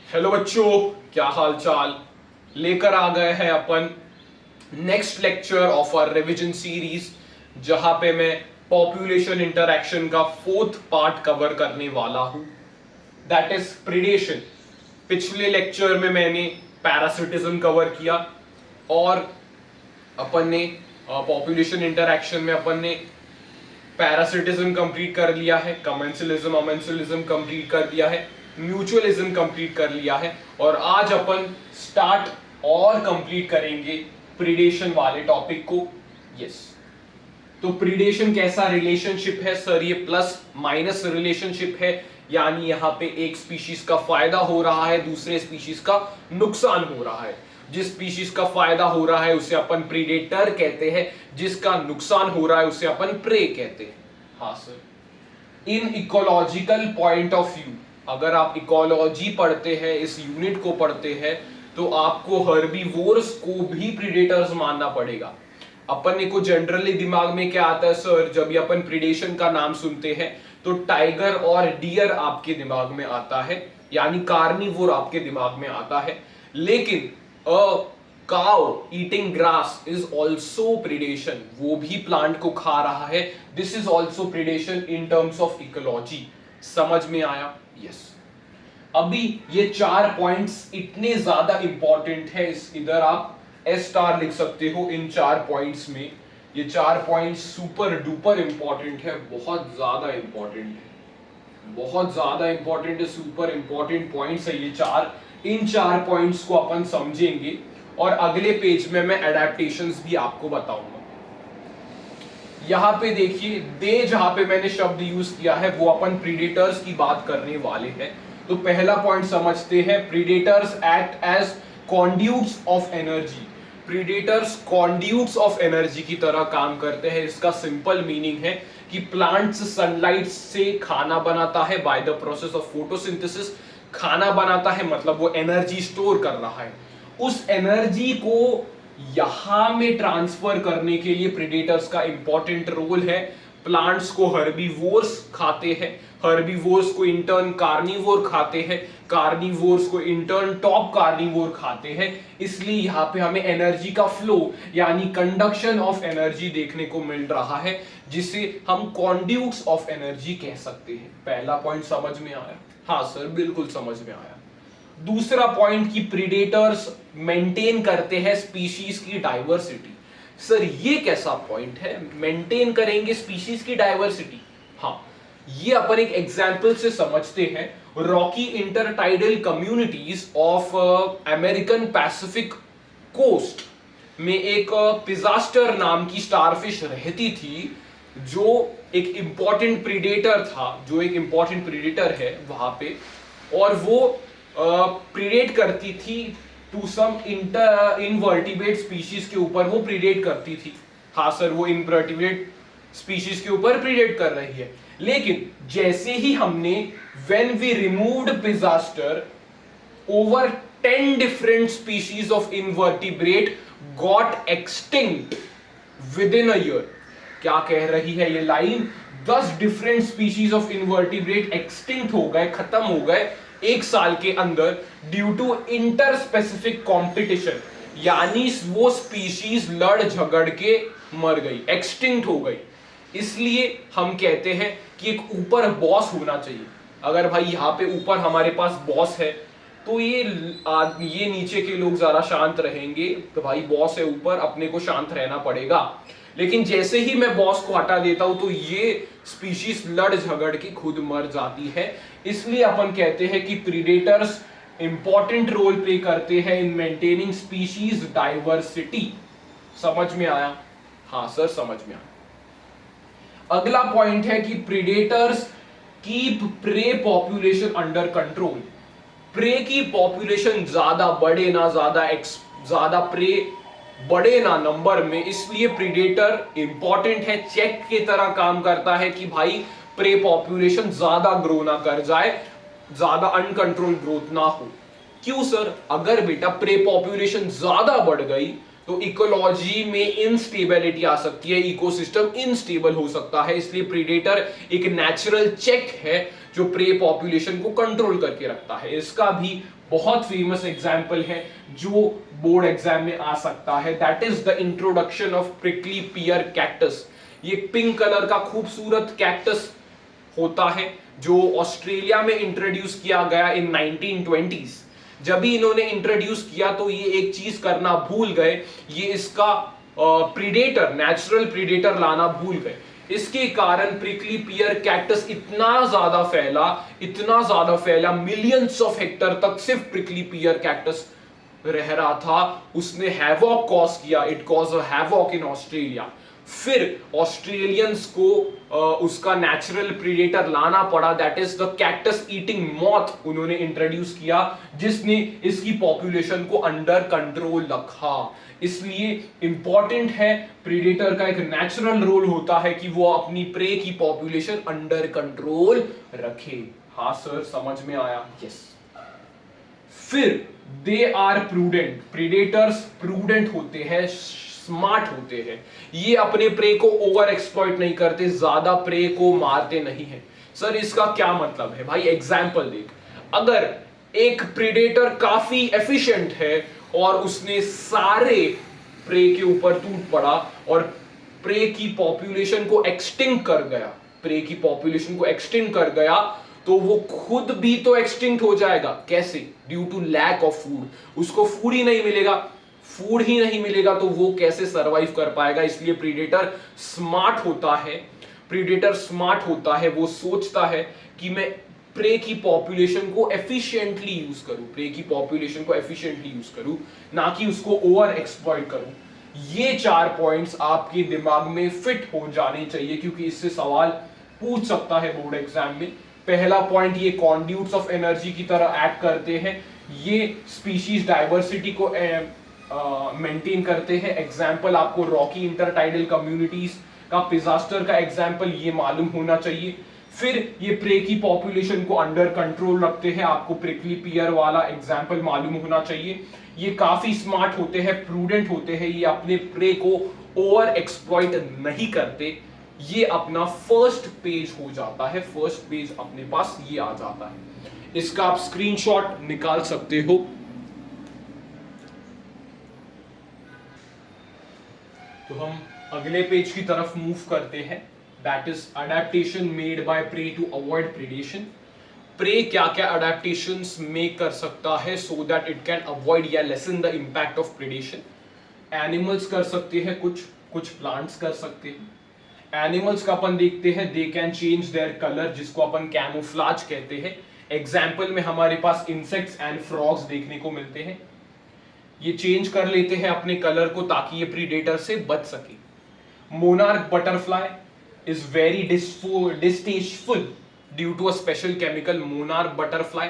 Hello बच्चों, क्या हाल चाल। लेकर आ गए हैं अपन next lecture of our revision series, जहां पे मैं पॉपुलेशन इंटरैक्शन का फोर्थ पार्ट कवर करने वाला हूं, दैट इज प्रीडेशन। पिछले लेक्चर में मैंने पैरासिटिज्म कवर किया और अपन ने पॉपुलेशन इंटरैक्शन में अपन ने पैरासिटिज्म कंप्लीट कर लिया है, कमेंसलिज्म अमेंसलिज्म कंप्लीट कर दिया है, म्यूचुअलिज्म कंप्लीट कर लिया है और आज अपन स्टार्ट और कंप्लीट करेंगे प्रीडेशन वाले टॉपिक को। यस, तो प्रीडेशन कैसा रिलेशनशिप है सर? ये प्लस माइनस रिलेशनशिप है, यानी यहां पे एक स्पीशीज का फायदा हो रहा है, दूसरे स्पीशीज का नुकसान हो रहा है। जिस स्पीशीज का फायदा हो रहा है उसे अपन प्रीडेटर कहते हैं, जिसका नुकसान हो रहा है उसे अपन प्रे कहते हैं। हाँ sir, in ecological point of view, अगर आप इकोलॉजी पढ़ते हैं, इस यूनिट को पढ़ते हैं, तो आपको हर्बीवोर्स को भी प्रीडेटर्स मानना पड़ेगा। अपन को जनरली दिमाग में क्या आता है सर? जब ये अपन प्रीडेशन का नाम सुनते हैं तो टाइगर और डियर आपके दिमाग में आता है, यानी कार्निवोर आपके दिमाग में आता है। लेकिन cow eating grass is also predation, वो भी प्लांट को खा रहा है। This is also predation in terms of ecology. समझ में आया? यस। अभी ये 4 पॉइंट्स इतने ज्यादा इंपॉर्टेंट है, इधर आप एस स्टार लिख सकते हो इन 4 पॉइंट्स में। ये 4 पॉइंट्स सुपर डुपर इंपॉर्टेंट है, बहुत ज्यादा इंपॉर्टेंट है, बहुत ज्यादा इंपॉर्टेंट है, सुपर इंपॉर्टेंट पॉइंट्स है ये 4। इन 4 पॉइंट्स को अपन समझेंगे और अगले पेज में मैं एडेप्टेशंस भी आपको बताऊंगा। यहां पे देखिए, दे जहां पे मैंने शब्द यूज किया है वो अपन प्रीडेटर्स की बात करने वाले हैं। तो पहला पॉइंट समझते हैं, predators act as conduits of energy. Predators conduits of energy की तरह काम करते हैं। इसका सिंपल मीनिंग है कि प्लांट्स सनलाइट से खाना बनाता है, by the process of photosynthesis खाना बनाता है, मतलब वो एनर्जी स्टोर कर रहा है। उस एनर्जी को यहां में ट्रांसफर करने के लिए प्रेडेटर्स का इंपॉर्टेंट रोल है। प्लांट्स को हर्बीवोर्स खाते हैं, हर्बीवोर्स को इंटर्न कार्निवोर खाते हैं, कार्निवोर्स को इंटर्न टॉप कार्निवोर खाते हैं। इसलिए यहां पे हमें एनर्जी का फ्लो यानी कंडक्शन ऑफ एनर्जी देखने को मिल रहा है, जिसे हम कॉन्ड्यूट्स ऑफ एनर्जी कह सकते हैं। पहला पॉइंट समझ में आया? हाँ सर, बिल्कुल समझ में आया। दूसरा पॉइंट की प्रीडेटर्स मेंटेन करते हैं स्पीशीज की डाइवर्सिटी। सर ये कैसा पॉइंट है, मेंटेन करेंगे स्पीशीज की डाइवर्सिटी? हाँ, ये अपन एक एग्जांपल से समझते हैं। Rocky intertidal communities of American Pacific coast में एक पिजास्टर नाम की स्टारफिश रहती थी, जो एक इंपॉर्टेंट प्रीडेटर था, जो एक इंपॉर्टेंट प्रीडेटर है वहां पे, और वो प्रीडेट करती थी टू सम इनवर्टिब्रेट स्पीशीज के ऊपर वो प्रीडेट करती थी। हाँ सर, वो इनवर्टिब्रेट स्पीशीज के ऊपर प्रीडेट कर रही है। लेकिन जैसे ही हमने when we removed Pisaster, over 10 different species of invertebrate got extinct within a year. क्या कह रही है ये line? 10 different species of invertebrate extinct हो गए, खत्म हो गए एक साल के अंदर, due to inter specific competition, यानी वो स्पीशीज लड़ झगड़ के मर गई, एक्सटिंक्ट हो गई। इसलिए हम कहते हैं कि एक ऊपर बॉस होना चाहिए। अगर भाई यहाँ पे ऊपर हमारे पास बॉस है तो ये नीचे के लोग जरा शांत रहेंगे, तो भाई बॉस है ऊपर, अपने को शांत रहना पड़ेगा। लेकिन जैसे ही मैं बॉस को हटा देता हूं तो ये स्पीशीज लड़ झगड़ के खुद मर जाती है। इसलिए अपन कहते हैं कि प्रीडेटर्स इंपॉर्टेंट रोल प्ले करते हैं इन मेंटेनिंग स्पीशीज डाइवर्सिटी। समझ में आया? हाँ सर, समझ में आया। अगला पॉइंट है कि predators keep prey population under control. Prey की पॉपुलेशन ज्यादा बढ़े ना, ज्यादा प्रे बड़े ना नंबर में, इसलिए प्रीडेटर इंपॉर्टेंट है, चेक की तरह काम करता है कि भाई प्रे पॉपुलेशन ज्यादा ग्रो ना कर जाए, ज्यादा अनकंट्रोल ग्रोथ ना हो। क्यों सर? अगर बेटा प्रे पॉपुलेशन ज्यादा बढ़ गई तो इकोलॉजी में इनस्टेबिलिटी आ सकती है, इकोसिस्टम इनस्टेबल हो सकता है। इसलिए प्रीडेटर एक नेचुरल चेक है जो प्रे पॉपुलेशन को कंट्रोल करके रखता है। इसका भी बहुत फेमस एग्जाम्पल है जो बोर्ड एग्जाम में आ सकता है, that is the introduction of prickly peer cactus. ये पिंक कलर का खूबसूरत कैक्टस होता है जो ऑस्ट्रेलिया में इंट्रोड्यूस किया गया इन 1920s। जब भी इन्होंने इंट्रोड्यूस किया तो ये एक चीज करना भूल गए, ये इसका प्रीडेटर, नेचुरल प्रीडेटर लाना भूल गए। इसके कारण प्रिकली पियर कैक्टस इतना ज्यादा फैला, मिलियंस ऑफ हेक्टर तक सिर्फ प्रिकली पियर कैक्टस रह रहा था। उसने हैवॉक कॉज किया, it cause a havoc in Australia. फिर ऑस्ट्रेलियंस को उसका नेचुरल प्रीडेटर लाना पड़ा, that is the cactus eating moth उन्होंने इंट्रोड्यूस किया, जिसने इसकी पॉपुलेशन को अंडर कंट्रोल रखा। इसलिए इंपॉर्टेंट है, प्रीडेटर का एक नेचुरल रोल होता है कि वो अपनी प्रे की पॉपुलेशन अंडर कंट्रोल रखे। हाँ सर, समझ में आया? यस। फिर they are prudent, predators prudent होते हैं, स्मार्ट होते हैं। ये अपने प्रे को ओवर एक्सप्लॉइट नहीं करते, ज्यादा प्रे को मारते नहीं है। सर इसका क्या मतलब है? भाई एग्जाम्पल देख, अगर एक प्रीडेटर काफी एफिशिएंट है और उसने सारे प्रे के ऊपर टूट पड़ा और प्रे की पॉपुलेशन को एक्सटिंक्ट कर गया, प्रे की पॉपुलेशन को एक्सटिंक्ट कर गया, तो वो खुद भी तो एक्सटिंक्ट हो जाएगा। कैसे? Due to lack of food. उसको फूड ही नहीं मिलेगा, फूड ही नहीं मिलेगा तो वो कैसे सरवाइव कर पाएगा? इसलिए प्रीडेटर स्मार्ट होता है, प्रीडेटर स्मार्ट होता है, वो सोचता है कि मैं प्रे की पॉपुलेशन को एफिशिएंटली यूज करूं, प्रे की पॉपुलेशन को एफिशिएंटली यूज करूं, ना कि उसको ओवर एक्सप्लॉइट करूं। ये 4 पॉइंट्स आपके दिमाग में फिट हो जाने चाहिए, क्योंकि इससे सवाल पूछ सकता है बोर्ड एग्जाम में। पहला पॉइंट, ये कॉन्ड्यूट्स ऑफ एनर्जी की तरह एक्ट करते हैं, ये स्पीशीज डाइवर्सिटी को मेंटेन करते हैं। एग्जाम्पल आपको रॉकी इंटरटाइडल कम्युनिटीज का, पिजास्टर का एग्जाम्पल ये मालूम होना चाहिए। फिर ये प्रे की पॉपुलेशन को अंडर कंट्रोल रखते हैं, आपको प्रिकली पियर वाला एग्जाम्पल मालूम होना चाहिए। ये काफी स्मार्ट होते हैं, प्रूडेंट होते हैं, ये अपने प्रे को ओवर एक्सप्लॉइट नहीं करते। ये अपना फर्स्ट पेज हो जाता है, फर्स्ट पेज अपने पास ये आ जाता है। इसका आप स्क्रीनशॉट निकाल सकते हो। तो हम अगले पेज की तरफ मूव करते हैं, that is adaptation made by prey to avoid predation. Prey क्या क्या अडेप्टेशंस मेक कर सकता है so that it can avoid या lessen the impact of predation. Animals कर सकते हैं, कुछ प्लांट्स कर सकते हैं। एनिमल्स का अपन देखते हैं, they can change their colour, जिसको अपन कैमोफ्लाज कहते हैं। एग्जाम्पल में हमारे पास इंसेक्ट्स एंड फ्रॉग्स देखने को मिलते हैं। ये चेंज कर लेते हैं अपने कलर को ताकि ये प्रीडेटर से बच सके। Monarch butterfly is very distasteful due to a special chemical. Monarch butterfly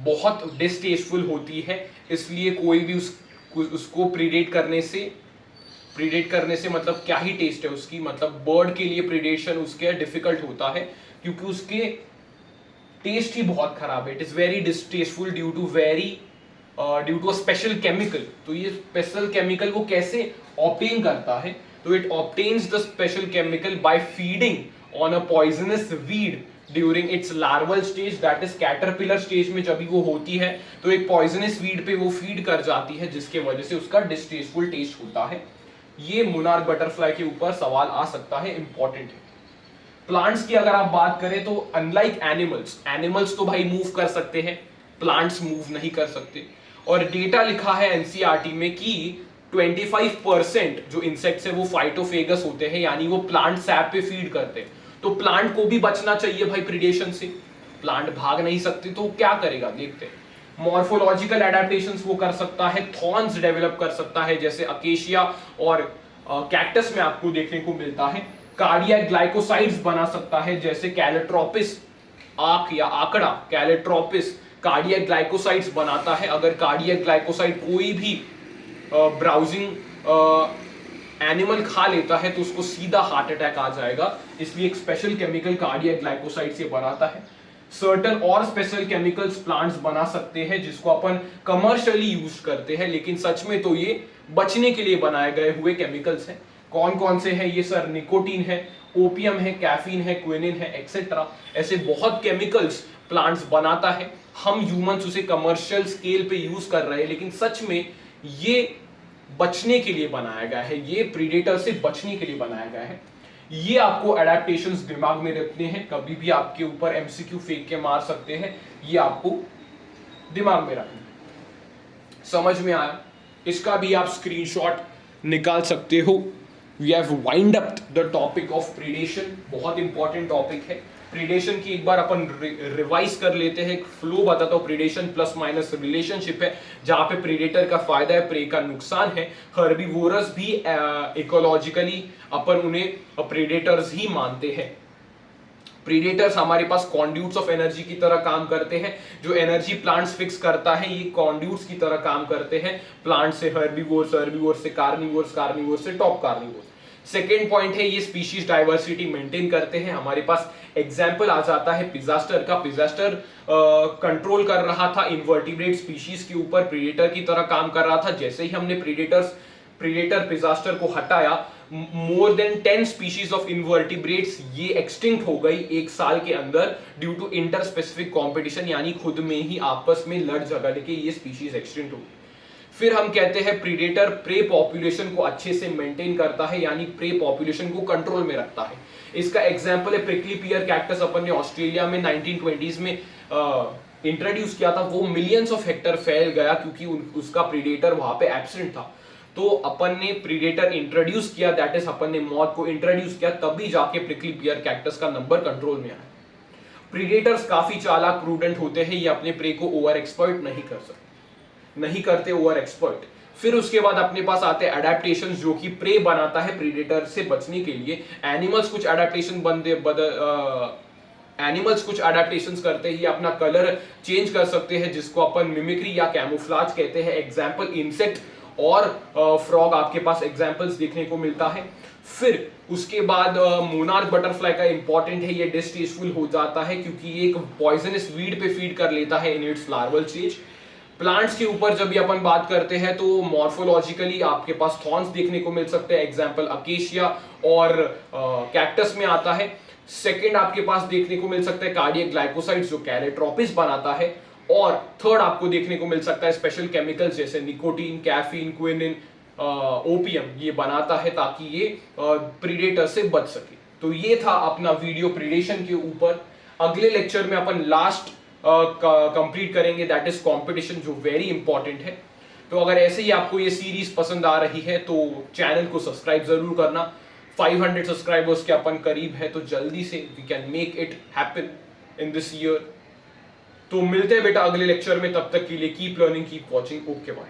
बहुत डिस्टेस्टफुल होती है, इसलिए कोई भी उसको प्रीडेट करने से मतलब क्या ही टेस्ट है उसकी, मतलब बर्ड के लिए प्रीडेशन उसके डिफिकल्ट होता है क्योंकि उसके टेस्ट ही बहुत खराब है। It is very distasteful due to a special chemical. तो ये स्पेशल केमिकल वो कैसे ऑब्टेन करता है? तो it obtains the special chemical by feeding on a poisonous weed during its larval stage, that is caterpillar stage में जब भी वो होती है तो एक पॉइजनस वीड पे वो फीड कर जाती है, जिसके वजह से उसका डिस्टेस्टफुल टेस्ट होता है। ये मोनार्क बटरफ्लाई के ऊपर सवाल आ सकता है, इंपॉर्टेंट है। प्लांट्स की अगर आप बात करें तो अनलाइक एनिमल्स तो भाई मूव कर सकते हैं, प्लांट्स मूव नहीं कर सकते। और डेटा लिखा है एनसीईआरटी में कि 25% जो इंसेक्ट्स है वो फाइटोफेगस होते हैं, यानी वो प्लांट सैप पे फीड करते हैं। तो प्लांट को भी बचना चाहिए भाई प्रीडेशन से, प्लांट भाग नहीं सकते तो क्या करेगा देखते हैं। मॉर्फोलॉजिकल एडेप्टेशंस वो कर सकता है, थॉर्न्स डेवलप कर सकता है जैसे अकेशिया और कैक्टस में आपको देखने को मिलता है। कार्डियक ग्लाइकोसाइड्स बना सकता है जैसे कैलेट्रोपिस, आंख या आंकड़ा, कैलेट्रोपिस कार्डियक ग्लाइकोसाइड्स बनाता है। अगर कार्डियक ग्लाइकोसाइड कोई भी ब्राउजिंग एनिमल खा लेता है तो उसको सीधा हार्ट अटैक आ जाएगा, इसलिए एक स्पेशल केमिकल कार्डियक ग्लाइकोसाइड से बनाता है। सर्टन और स्पेशल केमिकल्स प्लांट्स बना सकते हैं जिसको अपन कमर्शियली यूज करते हैं, लेकिन सच में तो ये बचने के लिए बनाए गए हुए केमिकल्स हैं। कौन कौन से हैं ये? सर निकोटीन है ओपियम है, कैफीन है, क्विनिन है, एक्सेट्रा। ऐसे बहुत केमिकल्स प्लांट्स बनाता है, हम ह्यूमंस उसे कमर्शियल स्केल पे यूज कर रहे हैं, लेकिन सच में ये बचने के लिए बनाया गया है, ये प्रीडेटर से बचने के लिए बनाया गया है। ये आपको एडेप्टेशंस दिमाग में रखने हैं, कभी भी आपके ऊपर एमसीक्यू फेंक के मार सकते हैं, ये आपको दिमाग में रखना है। समझ में आया? इसका भी आप स्क्रीनशॉट निकाल सकते हो। We have wind up the topic of predation, बहुत इंपॉर्टेंट टॉपिक है। प्रीडेशन की एक बार अपन रिवाइज कर लेते हैं, फ्लो बताता हूं। प्रीडेशन प्लस माइनस रिलेशनशिप है, जहां पे प्रीडेटर का फायदा है, प्रे का नुकसान है। हर्बीवोरस भी इकोलॉजिकली अपन उन्हें प्रीडेटर्स ही मानते हैं। प्रीडेटर्स हमारे पास कॉन्ड्यूट्स ऑफ एनर्जी की तरह काम करते हैं, जो एनर्जी प्लांट्स फिक्स करता है, ये कॉन्ड्यूट्स की तरह काम करते हैं। प्लांट से हर्बीवोर्स, हर्बीवोर्स से कार्निवोर्स, कार्निवोर्स से टॉप कार्निवोर्स। सेकेंड पॉइंट है, ये स्पीशीज डाइवर्सिटी मेंटेन करते हैं। हमारे पास एग्जाम्पल आ जाता है पिजास्टर का। पिजास्टर कंट्रोल कर रहा था इनवर्टिब्रेट स्पीशीज के ऊपर, प्रीडेटर की तरह काम कर रहा था। जैसे ही हमने प्रीडेटर पिजास्टर को हटाया, more than 10 species of invertebrates ये एक्सटिंक्ट हो गई एक साल के अंदर, due to inter specific competition, यानी खुद में ही आपस में लड़ झगड़ के ये स्पीशीज एक्सटिंक्ट हो गई। फिर हम कहते हैं प्रीडेटर प्रे पॉपुलेशन को अच्छे से मेंटेन करता है, यानी प्रे पॉपुलेशन को कंट्रोल में रखता है। इसका एग्जांपल है प्रिकली पियर कैक्टस, अपन ने ऑस्ट्रेलिया में 1920s में इंट्रोड्यूस किया था। वो मिलियंस ऑफ हेक्टर फैल गया क्योंकि उसका प्रीडेटर वहां पे एब्सेंट था। तो अपन ने प्रीडेटर इंट्रोड्यूस किया, दैट इज अपन ने मॉथ को इंट्रोड्यूस किया, तभी जाके प्रिकली पियर कैक्टस का नंबर कंट्रोल में आया। प्रीडेटर्स काफी चालाक, प्रूडेंट होते हैं, ये अपने प्रे को ओवर एक्सप्लॉइट नहीं करते ओवर एक्सप्लॉइट। फिर उसके बाद अपने पास आते हैं एडेप्टेशंस, जो कि प्रे बनाता है प्रीडेटर से बचने के लिए। एनिमल्स कुछ एडेप्टेशंस करते ही अपना कलर चेंज कर सकते हैं, जिसको अपन मिमिक्री या कैमोफ्लाज कहते हैं। एग्जाम्पल इंसेक्ट और फ्रॉग आपके पास एग्जाम्पल्स देखने को मिलता है। फिर उसके बाद मोनार्क बटरफ्लाई का इंपॉर्टेंट है, ये डिस्टेस्टफुल हो जाता है क्योंकि ये एक पॉइजनस वीड पे फीड कर लेता है in its larval stage. Plants के ऊपर जब भी अपन बात करते हैं तो मॉर्फोलॉजिकली आपके पास थॉर्न्स देखने को मिल सकते हैं, एग्जाम्पल अकेशिया और कैक्टस में आता है। सेकेंड आपके पास देखने को मिल सकता है कार्डियक ग्लाइकोसाइड्स, जो कैलेट्रोपिस बनाता है। और थर्ड आपको देखने को मिल सकता है स्पेशल केमिकल्स जैसे निकोटीन, कैफीन, क्विनिन, ओपियम, ये बनाता है ताकि ये प्रीडेटर से बच सके। तो ये था अपना वीडियो प्रीडेशन के ऊपर। अगले लेक्चर में अपन लास्ट कंप्लीट करेंगे, दैट इज कंपटीशन, जो वेरी इंपॉर्टेंट है। तो अगर ऐसे ही आपको ये सीरीज पसंद आ रही है तो चैनल को सब्सक्राइब जरूर करना। 500 सब्सक्राइबर्स के अपन करीब है, तो जल्दी से we can make it happen in this year. तो मिलते हैं बेटा अगले लेक्चर में, तब तक के लिए keep learning, keep watching. Okay bye.